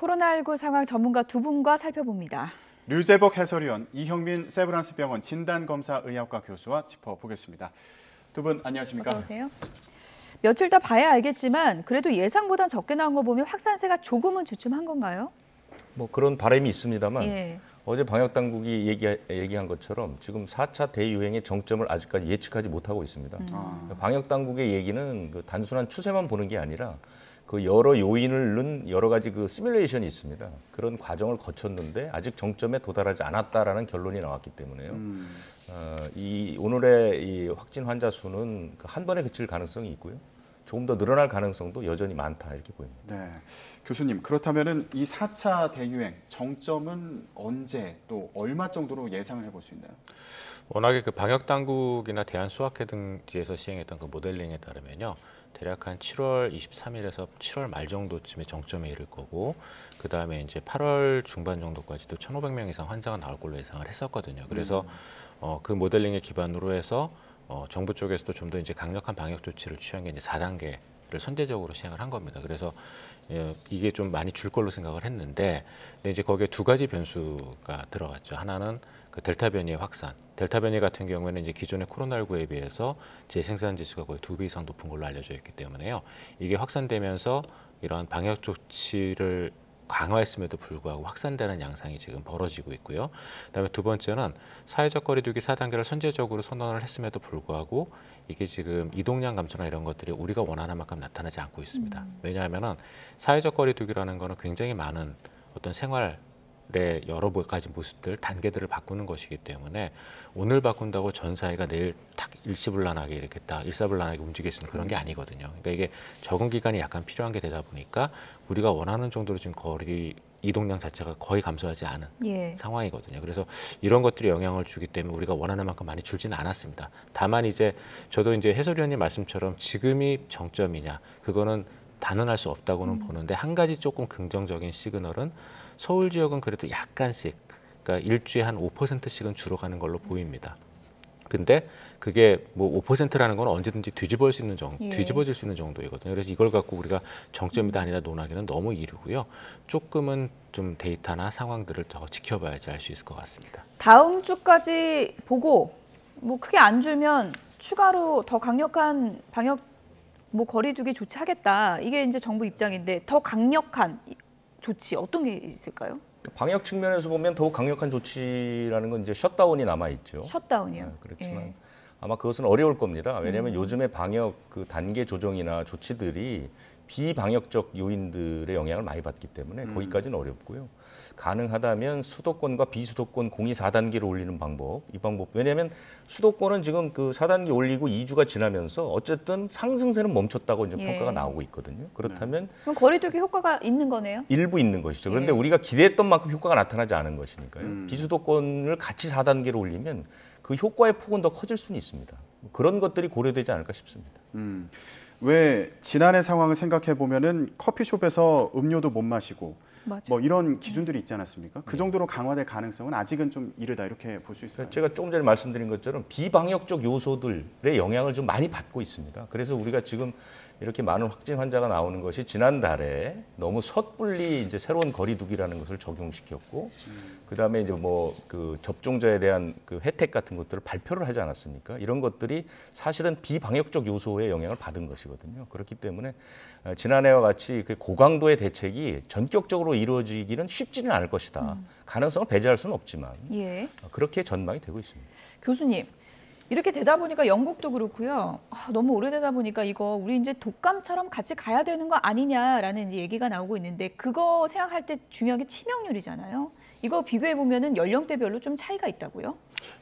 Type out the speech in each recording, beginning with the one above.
코로나19 상황 전문가 두 분과 살펴봅니다. 류재복 해설위원, 이형민 세브란스병원 진단검사의학과 교수와 짚어보겠습니다. 두 분 안녕하십니까? 어서 오세요. 며칠 더 봐야 알겠지만 그래도 예상보단 적게 나온 거 보면 확산세가 조금은 주춤한 건가요? 뭐 그런 바람이 있습니다만 예. 어제 방역당국이 얘기한 것처럼 지금 4차 대유행의 정점을 아직까지 예측하지 못하고 있습니다. 방역당국의 얘기는 그 단순한 추세만 보는 게 아니라 그 여러 요인을 넣은 여러 가지 그 시뮬레이션이 있습니다. 그런 과정을 거쳤는데 아직 정점에 도달하지 않았다라는 결론이 나왔기 때문에요. 이 오늘의 이 확진 환자 수는 한 번에 그칠 가능성이 있고요. 조금 더 늘어날 가능성도 여전히 많다 이렇게 보입니다. 네, 교수님 그렇다면은 이 4차 대유행 정점은 언제 또 얼마 정도로 예상을 해볼 수 있나요? 워낙에 그 방역 당국이나 대한수학회 등지에서 시행했던 그 모델링에 따르면요, 대략 한 7월 23일에서 7월 말 정도쯤에 정점에 이를 거고, 그 다음에 이제 8월 중반 정도까지도 1,500명 이상 환자가 나올 걸로 예상을 했었거든요. 그래서 그 모델링에 기반으로 해서 정부 쪽에서도 좀 더 이제 강력한 방역 조치를 취한 게 이제 4단계를 선제적으로 시행을 한 겁니다. 그래서 이게 좀 많이 줄 걸로 생각을 했는데, 근데 이제 거기에 두 가지 변수가 들어갔죠. 하나는 그 델타 변이의 확산. 델타 변이 같은 경우에는 이제 기존의 코로나19에 비해서 재생산 지수가 거의 2배 이상 높은 걸로 알려져 있기 때문에요. 이게 확산되면서 이러한 방역 조치를 강화했음에도 불구하고 확산되는 양상이 지금 벌어지고 있고요. 그다음에 두 번째는 사회적 거리두기 4단계를 선제적으로 선언을 했음에도 불구하고 이게 지금 이동량 감소나 이런 것들이 우리가 원하는 만큼 나타나지 않고 있습니다. 왜냐하면은 사회적 거리두기라는 거는 굉장히 많은 어떤 생활의 여러 가지 모습들, 단계들을 바꾸는 것이기 때문에 오늘 바꾼다고 전 사회가 내일 딱 일시불란하게 이렇게 딱 일사불란하게 움직일 수 있는 그런 게 아니거든요. 그러니까 이게 적응 기간이 약간 필요한 게 되다 보니까 우리가 원하는 정도로 지금 거리 이동량 자체가 거의 감소하지 않은 상황이거든요. 그래서 이런 것들이 영향을 주기 때문에 우리가 원하는 만큼 많이 줄지는 않았습니다. 다만 이제 저도 이제 해설위원님 말씀처럼 지금이 정점이냐, 그거는 단언할 수 없다고는 보는데, 한 가지 조금 긍정적인 시그널은 서울 지역은 그래도 약간씩, 그러니까 일주에 한 5%씩은 줄어가는 걸로 보입니다. 근데 그게 뭐 5%라는 건 언제든지 뒤집어질 수 있는 정도이거든요. 그래서 이걸 갖고 우리가 정점이다 아니다 논하기는 너무 이르고요. 조금은 좀 데이터나 상황들을 더 지켜봐야지 알 수 있을 것 같습니다. 다음 주까지 보고 뭐 크게 안 줄면 추가로 더 강력한 방역 거리두기 조치하겠다. 이게 이제 정부 입장인데 더 강력한 조치 어떤 게 있을까요? 방역 측면에서 보면 더욱 강력한 조치라는 건 이제 셧다운이 남아 있죠. 셧다운이요. 그렇지만 아마 그것은 어려울 겁니다. 왜냐하면 요즘의 방역 그 단계 조정이나 조치들이 비방역적 요인들의 영향을 많이 받기 때문에 거기까지는 어렵고요. 가능하다면 수도권과 비수도권 공이 4단계로 올리는 방법, 이 방법. 왜냐하면 수도권은 지금 그 4단계 올리고 2주가 지나면서 어쨌든 상승세는 멈췄다고 이제 평가가 나오고 있거든요. 그렇다면 그럼 거리두기 효과가 있는 거네요? 일부 있는 것이죠. 그런데 우리가 기대했던 만큼 효과가 나타나지 않은 것이니까요. 비수도권을 같이 4단계로 올리면 그 효과의 폭은 더 커질 수는 있습니다. 그런 것들이 고려되지 않을까 싶습니다. 왜 지난해 상황을 생각해 보면은 커피숍에서 음료도 못 마시고 뭐 이런 기준들이 있지 않았습니까? 그 정도로 강화될 가능성은 아직은 좀 이르다 이렇게 볼 수 있을까요? 제가 조금 전에 말씀드린 것처럼 비방역적 요소들의 영향을 좀 많이 받고 있습니다. 그래서 우리가 지금 이렇게 많은 확진 환자가 나오는 것이 지난달에 너무 섣불리 이제 새로운 거리두기라는 것을 적용시켰고, 그다음에 이제 뭐 그 접종자에 대한 그 혜택 같은 것들을 발표를 하지 않았습니까? 이런 것들이 사실은 비방역적 요소의 영향을 받은 것이거든요. 그렇기 때문에 지난해와 같이 그 고강도의 대책이 전격적으로 이루어지기는 쉽지는 않을 것이다. 가능성을 배제할 수는 없지만 그렇게 전망이 되고 있습니다. 교수님, 이렇게 되다 보니까 영국도 그렇고요. 너무 오래되다 보니까 이거 우리 이제 독감처럼 같이 가야 되는 거 아니냐라는 이제 얘기가 나오고 있는데, 그거 생각할 때 중요한 게 치명률이잖아요. 이거 비교해 보면은 연령대별로 좀 차이가 있다고요?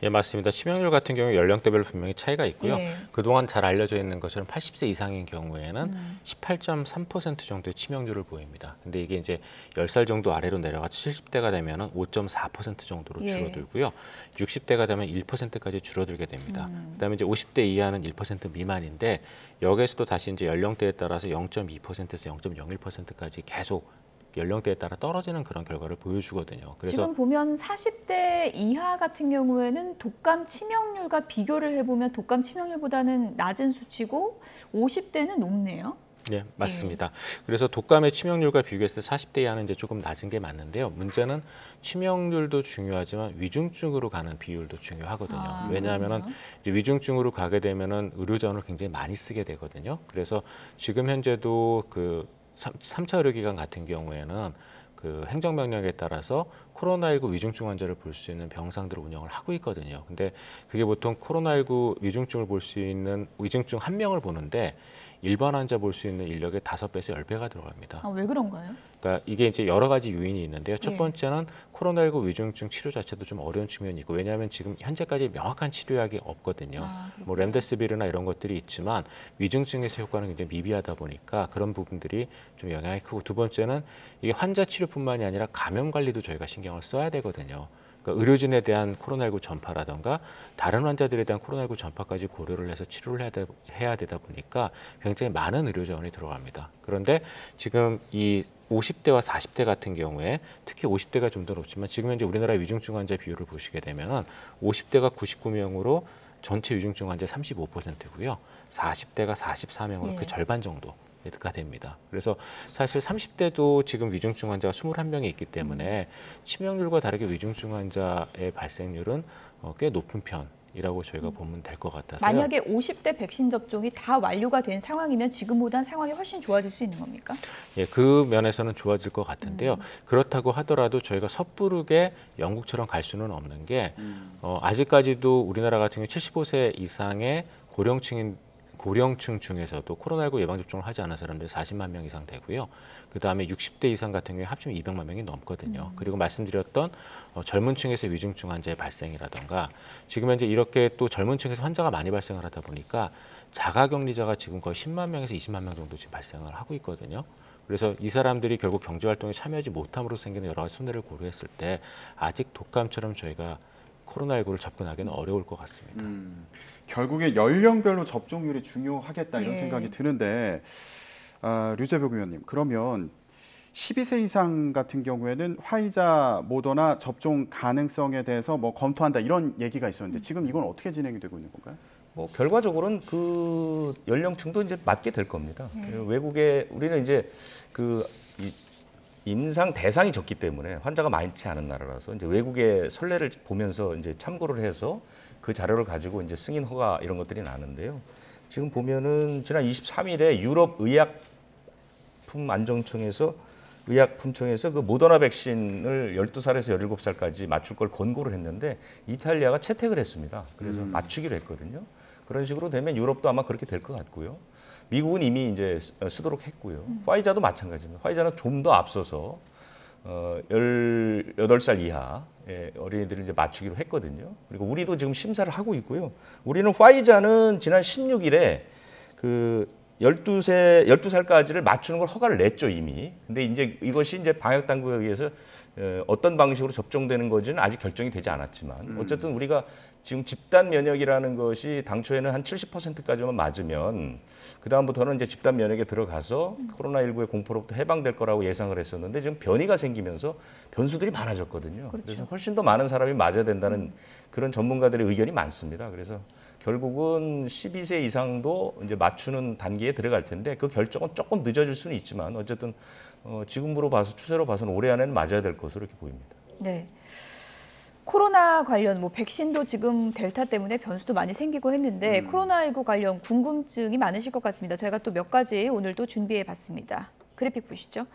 예, 맞습니다. 치명률 같은 경우 연령대별로 분명히 차이가 있고요. 그동안 잘 알려져 있는 것처럼 80세 이상인 경우에는 18.3% 정도의 치명률을 보입니다. 근데 이게 이제 10살 정도 아래로 내려가 70대가 되면은 5.4% 정도로 줄어들고요. 60대가 되면 1%까지 줄어들게 됩니다. 그다음에 이제 50대 이하는 1% 미만인데, 여기에서도 다시 이제 연령대에 따라서 0.2%에서 0.01%까지 계속 연령대에 따라 떨어지는 그런 결과를 보여주거든요. 그래서 지금 보면 40대 이하 같은 경우에는 독감 치명률과 비교를 해보면 독감 치명률보다는 낮은 수치고 50대는 높네요. 네, 맞습니다. 그래서 독감의 치명률과 비교했을 때 40대 이하는 이제 조금 낮은 게 맞는데요. 문제는 치명률도 중요하지만 위중증으로 가는 비율도 중요하거든요. 왜냐하면은 이제 위중증으로 가게 되면은 의료 자원을 굉장히 많이 쓰게 되거든요. 그래서 지금 현재도 그 3차 의료기관 같은 경우에는 그 행정명령에 따라서 코로나19 위중증 환자를 볼 수 있는 병상들을 운영을 하고 있거든요. 근데 그게 보통 코로나19 위중증을 볼 수 있는 위중증 한 명을 보는데 일반 환자 볼 수 있는 인력의 5배에서 10배가 들어갑니다. 아, 왜 그런가요? 그러니까 이게 이제 여러 가지 요인이 있는데요. 첫 예. 번째는 코로나19 위중증 치료 자체도 좀 어려운 측면이 있고, 왜냐하면 지금 현재까지 명확한 치료약이 없거든요. 뭐 렘데시비르나 이런 것들이 있지만 위중증에서 효과는 굉장히 미비하다 보니까 그런 부분들이 좀 영향이 크고, 두 번째는 이게 환자 치료뿐만이 아니라 감염 관리도 저희가 신경을 써야 되거든요. 그러니까 의료진에 대한 코로나19 전파라든가 다른 환자들에 대한 코로나19 전파까지 고려를 해서 치료를 해야 되다 보니까 굉장히 많은 의료 자원이 들어갑니다. 그런데 지금 이 50대와 40대 같은 경우에 특히 50대가 좀 더 높지만 지금 현재 우리나라 위중증 환자 비율을 보시게 되면은 50대가 99명으로 전체 위중증 환자 35%고요. 40대가 44명으로 그 절반 정도. 가 됩니다. 그래서 사실 30대도 지금 위중증 환자가 21명이 있기 때문에 치명률과 다르게 위중증 환자의 발생률은 꽤 높은 편이라고 저희가 보면 될 것 같아서요. 만약에 50대 백신 접종이 다 완료가 된 상황이면 지금보다는 상황이 훨씬 좋아질 수 있는 겁니까? 예, 그 면에서는 좋아질 것 같은데요. 그렇다고 하더라도 저희가 섣부르게 영국처럼 갈 수는 없는 게 아직까지도 우리나라 같은 경우 75세 이상의 고령층 중에서도 코로나19 예방접종을 하지 않은 사람들이 40만 명 이상 되고요. 그다음에 60대 이상 같은 경우에 합치면 200만 명이 넘거든요. 그리고 말씀드렸던 젊은 층에서 위중증 환자의 발생이라든가 지금 현재 이렇게 또 젊은 층에서 환자가 많이 발생을 하다 보니까 자가격리자가 지금 거의 10만 명에서 20만 명 정도 지금 발생을 하고 있거든요. 그래서 이 사람들이 결국 경제활동에 참여하지 못함으로 생기는 여러 가지 손해를 고려했을 때 아직 독감처럼 저희가 코로나19를 접근하기는 어려울 것 같습니다. 결국에 연령별로 접종률이 중요하겠다 이런 예. 생각이 드는데 류재벽 의원님, 그러면 12세 이상 같은 경우에는 화이자, 모더나 접종 가능성에 대해서 뭐 검토한다 이런 얘기가 있었는데 지금 이건 어떻게 진행이 되고 있는 건가요? 뭐 결과적으로는 그 연령층도 이제 맞게 될 겁니다. 외국에 우리는 이제 이 임상 대상이 적기 때문에 환자가 많지 않은 나라라서 이제 외국의 선례를 보면서 이제 참고를 해서 그 자료를 가지고 이제 승인 허가 이런 것들이 나는데요. 지금 보면은 지난 23일에 유럽 의약품청에서 그 모더나 백신을 12살에서 17살까지 맞출 걸 권고를 했는데 이탈리아가 채택을 했습니다. 그래서 맞추기로 했거든요. 그런 식으로 되면 유럽도 아마 그렇게 될 것 같고요. 미국은 이미 이제 쓰도록 했고요. 화이자도 마찬가지입니다. 화이자는 좀 더 앞서서 18살 이하의 어린이들을 이제 맞추기로 했거든요. 그리고 우리도 지금 심사를 하고 있고요. 우리는 화이자는 지난 16일에 그 12살까지를 맞추는 걸 허가를 냈죠, 이미. 근데 이제 이것이 이제 방역 당국에 의해서 어떤 방식으로 접종되는 건지는 아직 결정이 되지 않았지만 어쨌든 우리가 지금 집단 면역이라는 것이 당초에는 한 70%까지만 맞으면 그다음부터는 이제 집단 면역에 들어가서 코로나19의 공포로부터 해방될 거라고 예상을 했었는데 지금 변이가 생기면서 변수들이 많아졌거든요. 그렇죠. 그래서 훨씬 더 많은 사람이 맞아야 된다는 그런 전문가들의 의견이 많습니다. 그래서 결국은 12세 이상도 이제 맞추는 단계에 들어갈 텐데 그 결정은 조금 늦어질 수는 있지만 어쨌든 지금으로 봐서 추세로 봐서는 올해 안에는 맞아야 될 것으로 이렇게 보입니다. 네. 코로나 관련 뭐 백신도 지금 델타 때문에 변수도 많이 생기고 했는데 코로나19 관련 궁금증이 많으실 것 같습니다. 저희가 또 몇 가지 오늘 또 준비해 봤습니다. 그래픽 보시죠.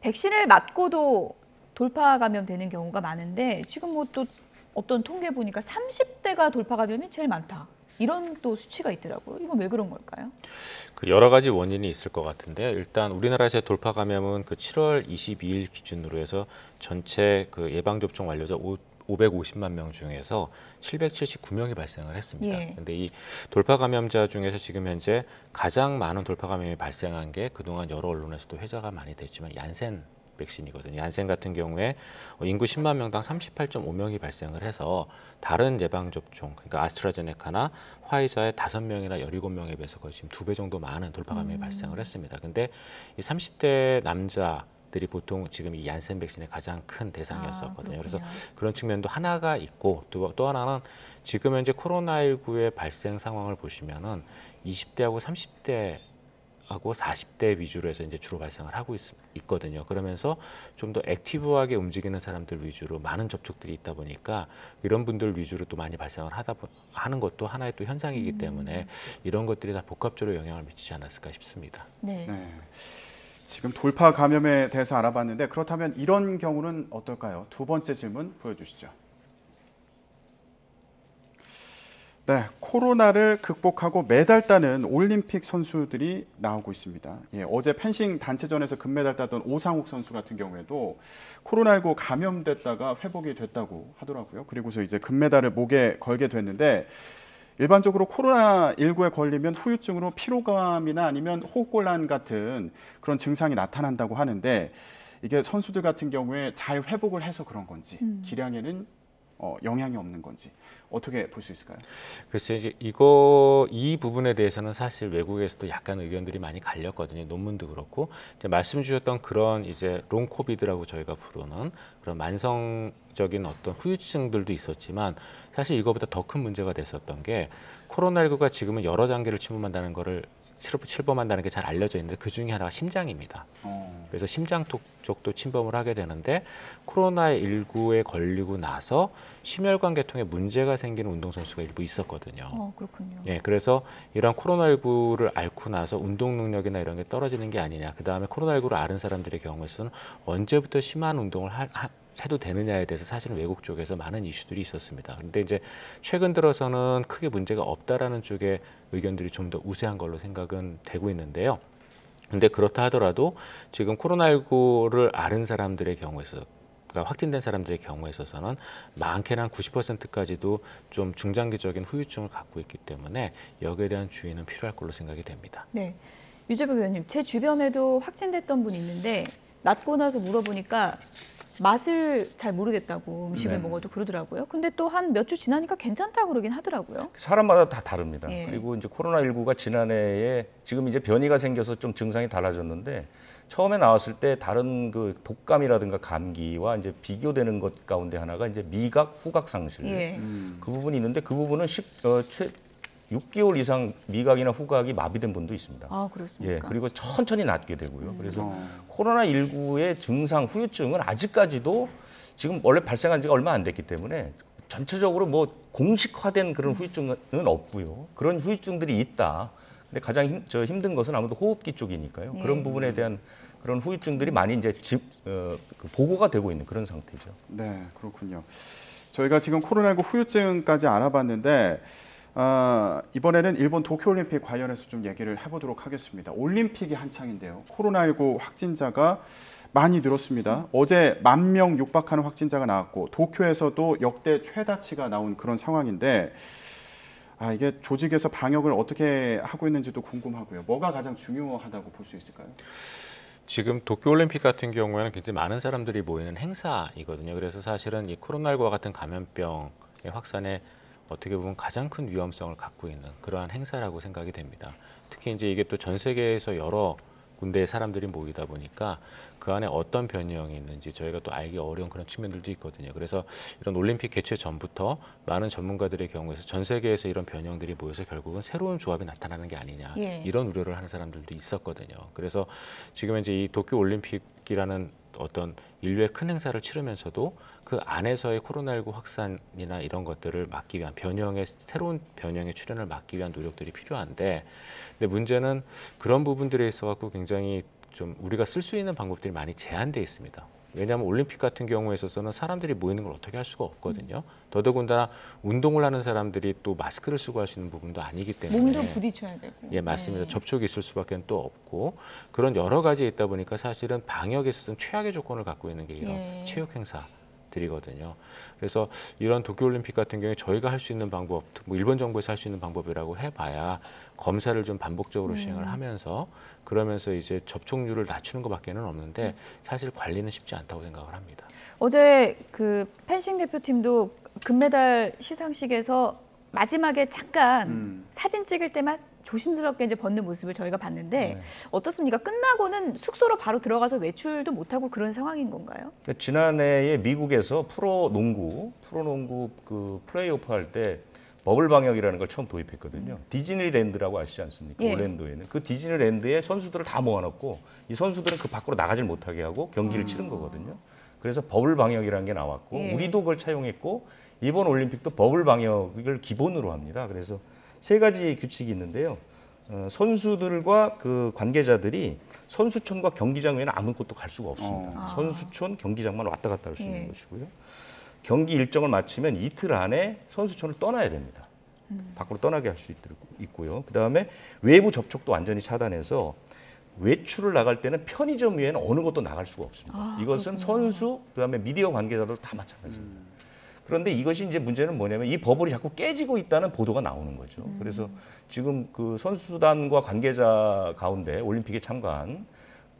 백신을 맞고도 돌파 감염되는 경우가 많은데 지금 뭐 또 어떤 통계 보니까 30대가 돌파 감염이 제일 많다. 이런 또 수치가 있더라고요. 이건 왜 그런 걸까요? 그 여러 가지 원인이 있을 것 같은데 일단 우리나라에서의 돌파 감염은 그 7월 22일 기준으로 해서 전체 그 예방 접종 완료자 550만 명 중에서 779명이 발생을 했습니다. 그런데 이 돌파 감염자 중에서 지금 현재 가장 많은 돌파 감염이 발생한 게 그동안 여러 언론에서도 회자가 많이 됐지만 얀센 백신이거든요. 얀센 같은 경우에 인구 10만 명당 38.5명이 발생을 해서 다른 예방접종, 그러니까 아스트라제네카나 화이자의 5명이나 17명에 비해서 거의 지금 2배 정도 많은 돌파 감염이 발생을 했습니다. 근데 이 30대 남자들이 보통 지금 이 얀센 백신의 가장 큰 대상이었었거든요. 그래서 그런 측면도 하나가 있고 또 하나는 지금 현재 코로나19의 발생 상황을 보시면은 20대하고 30대 하고 40대 위주로 해서 이제 주로 발생을 하고 있거든요. 그러면서 좀 더 액티브하게 움직이는 사람들 위주로 많은 접촉들이 있다 보니까 이런 분들 위주로 또 많이 발생을 하는 것도 하나의 또 현상이기 때문에 이런 것들이 다 복합적으로 영향을 미치지 않았을까 싶습니다. 네. 네. 지금 돌파 감염에 대해서 알아봤는데 그렇다면 이런 경우는 어떨까요? 두 번째 질문 보여주시죠. 네, 코로나를 극복하고 메달 따는 올림픽 선수들이 나오고 있습니다. 예, 어제 펜싱 단체전에서 금메달 땄던 오상욱 선수 같은 경우에도 코로나19 감염됐다가 회복이 됐다고 하더라고요. 그리고서 이제 금메달을 목에 걸게 됐는데 일반적으로 코로나19에 걸리면 후유증으로 피로감이나 아니면 호흡곤란 같은 그런 증상이 나타난다고 하는데 이게 선수들 같은 경우에 잘 회복을 해서 그런 건지 기량에는 영향이 없는 건지 어떻게 볼 수 있을까요? 글쎄 이제 이 부분에 대해서는 사실 외국에서도 약간 의견들이 많이 갈렸거든요. 논문도 그렇고 이제 말씀 주셨던 그런 이제 롱 코비드라고 저희가 부르는 그런 만성적인 어떤 후유증들도 있었지만 사실 이거보다 더 큰 문제가 됐었던 게 코로나19가 지금은 여러 장기를 침범한다는 거를 침범한다는 게 잘 알려져 있는데 그 중에 하나가 심장입니다. 그래서 심장 쪽도 침범을 하게 되는데 코로나19에 걸리고 나서 심혈관 계통에 문제가 생기는 운동선수가 일부 있었거든요. 그렇군요. 예, 그래서 이런 코로나19를 앓고 나서 운동 능력이나 이런 게 떨어지는 게 아니냐. 그다음에 코로나19를 앓은 사람들의 경우에서는 언제부터 심한 운동을 해도 되느냐에 대해서 사실은 외국 쪽에서 많은 이슈들이 있었습니다. 그런데 이제 최근 들어서는 크게 문제가 없다라는 쪽의 의견들이 좀 더 우세한 걸로 생각은 되고 있는데요. 근데 그렇다 하더라도 지금 코로나19를 앓은 사람들의 경우에서 그러니까 확진된 사람들의 경우에 있어서는 많게는 한 90%까지도 좀 중장기적인 후유증을 갖고 있기 때문에 여기에 대한 주의는 필요할 걸로 생각이 됩니다. 네, 유재석 의원님, 제 주변에도 확진됐던 분이 있는데 낫고 나서 물어보니까 맛을 잘 모르겠다고 음식을 먹어도 그러더라고요. 근데 또 한 몇 주 지나니까 괜찮다고 그러긴 하더라고요. 사람마다 다 다릅니다. 예. 그리고 이제 코로나19가 지난해에 지금 이제 변이가 생겨서 좀 증상이 달라졌는데 처음에 나왔을 때 다른 그 독감이라든가 감기와 이제 비교되는 것 가운데 하나가 이제 미각, 후각 상실. 예. 그 부분이 있는데 그 부분은 6개월 이상 미각이나 후각이 마비된 분도 있습니다. 아, 예, 그렇습니까? 그리고 천천히 낫게 되고요. 그래서 코로나19의 증상, 후유증은 아직까지도 지금 원래 발생한 지가 얼마 안 됐기 때문에 전체적으로 뭐 공식화된 그런 후유증은 없고요. 그런 후유증들이 있다. 근데 가장 힘든 것은 아무래도 호흡기 쪽이니까요. 예. 그런 부분에 대한 그런 후유증들이 많이 이제 보고가 되고 있는 그런 상태죠. 네, 그렇군요. 저희가 지금 코로나19 후유증까지 알아봤는데 이번에는 일본 도쿄올림픽 관련해서 좀 얘기를 해보도록 하겠습니다. 올림픽이 한창인데요. 코로나19 확진자가 많이 늘었습니다. 어제 10,000명 육박하는 확진자가 나왔고 도쿄에서도 역대 최다치가 나온 그런 상황인데 이게 조직에서 방역을 어떻게 하고 있는지도 궁금하고요. 뭐가 가장 중요하다고 볼 수 있을까요? 지금 도쿄올림픽 같은 경우에는 굉장히 많은 사람들이 모이는 행사이거든요. 그래서 사실은 이 코로나19와 같은 감염병의 확산에 어떻게 보면 가장 큰 위험성을 갖고 있는 그러한 행사라고 생각이 됩니다. 특히 이제 이게 또 전 세계에서 여러 군데의 사람들이 모이다 보니까 그 안에 어떤 변형이 있는지 저희가 또 알기 어려운 그런 측면들도 있거든요. 그래서 이런 올림픽 개최 전부터 많은 전문가들의 경우에서 전 세계에서 이런 변형들이 모여서 결국은 새로운 조합이 나타나는 게 아니냐 이런 우려를 하는 사람들도 있었거든요. 그래서 지금 이제 이 도쿄 올림픽이라는 어떤 인류의 큰 행사를 치르면서도 그 안에서의 코로나19 확산이나 이런 것들을 막기 위한 새로운 변형의 출현을 막기 위한 노력들이 필요한데, 근데 문제는 그런 부분들에 있어 갖고 굉장히 좀 우리가 쓸 수 있는 방법들이 많이 제한돼 있습니다. 왜냐하면 올림픽 같은 경우에 있어서는 사람들이 모이는 걸 어떻게 할 수가 없거든요. 더더군다나 운동을 하는 사람들이 또 마스크를 쓰고 할 수 있는 부분도 아니기 때문에 몸도 부딪혀야 되고. 예, 맞습니다. 네. 접촉이 있을 수밖에 또 없고 그런 여러 가지 있다 보니까 사실은 방역에 있어서는 최악의 조건을 갖고 있는 게 이런 체육 행사들이거든요. 그래서 이런 도쿄올림픽 같은 경우에 저희가 할 수 있는 방법, 뭐 일본 정부에서 할 수 있는 방법이라고 해봐야 검사를 좀 반복적으로 시행을 하면서 그러면서 이제 접촉률을 낮추는 것밖에는 없는데 사실 관리는 쉽지 않다고 생각을 합니다. 어제 그 펜싱 대표팀도 금메달 시상식에서 마지막에 잠깐 사진 찍을 때만 조심스럽게 이제 벗는 모습을 저희가 봤는데 어떻습니까? 끝나고는 숙소로 바로 들어가서 외출도 못하고 그런 상황인 건가요? 지난해에 미국에서 프로농구 그 플레이오프 할 때 버블 방역이라는 걸 처음 도입했거든요. 디즈니랜드라고 아시지 않습니까? 예. 올랜도에는 그 디즈니랜드에 선수들을 다 모아놓고 이 선수들은 그 밖으로 나가질 못하게 하고 경기를 치른 거거든요. 그래서 버블 방역이라는 게 나왔고 예. 우리도 그걸 차용했고 이번 올림픽도 버블 방역을 기본으로 합니다. 그래서 세 가지 규칙이 있는데요. 선수들과 그 관계자들이 선수촌과 경기장 외에는 아무것도 갈 수가 없습니다. 선수촌, 경기장만 왔다 갔다 할 수 있는 예. 것이고요. 경기 일정을 마치면 이틀 안에 선수촌을 떠나야 됩니다. 밖으로 떠나게 할 수 있고요. 그다음에 외부 접촉도 완전히 차단해서 외출을 나갈 때는 편의점 외에는 어느 곳도 나갈 수가 없습니다. 이것은 선수, 그다음에 미디어 관계자들 다 마찬가지입니다. 그런데 이것이 이제 문제는 뭐냐면 이 버블이 자꾸 깨지고 있다는 보도가 나오는 거죠. 그래서 지금 그 선수단과 관계자 가운데 올림픽에 참가한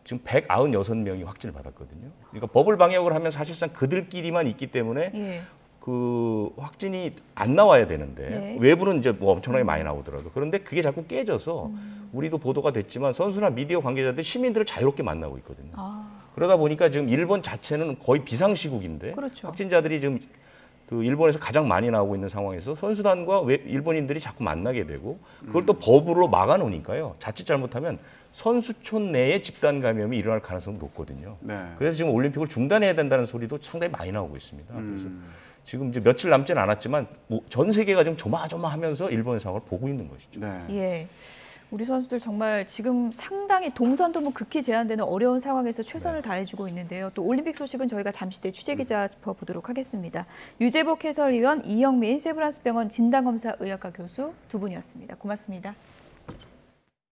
지금 196명이 확진을 받았거든요. 그러니까 버블 방역을 하면 사실상 그들끼리만 있기 때문에 예. 그 확진이 안 나와야 되는데 네. 외부는 이제 뭐 엄청나게 많이 나오더라도 그런데 그게 자꾸 깨져서 우리도 보도가 됐지만 선수나 미디어 관계자들 시민들을 자유롭게 만나고 있거든요. 그러다 보니까 지금 일본 자체는 거의 비상시국인데 그렇죠. 확진자들이 지금 그 일본에서 가장 많이 나오고 있는 상황에서 선수단과 일본인들이 자꾸 만나게 되고 그걸 또 법으로 막아놓으니까요. 자칫 잘못하면 선수촌 내에 집단 감염이 일어날 가능성이 높거든요. 네. 그래서 지금 올림픽을 중단해야 된다는 소리도 상당히 많이 나오고 있습니다. 그래서 지금 이제 며칠 남지는 않았지만 뭐전 세계가 지금 조마조마하면서 일본의 상황을 보고 있는 것이죠. 네. 예. 우리 선수들 정말 지금 상당히 동선도 뭐 극히 제한되는 어려운 상황에서 최선을 다해주고 있는데요. 또 올림픽 소식은 저희가 잠시 뒤에 취재기자 짚어보도록 하겠습니다. 유재복 해설위원, 이영민 세브란스병원 진단검사의학과 교수 두 분이었습니다. 고맙습니다.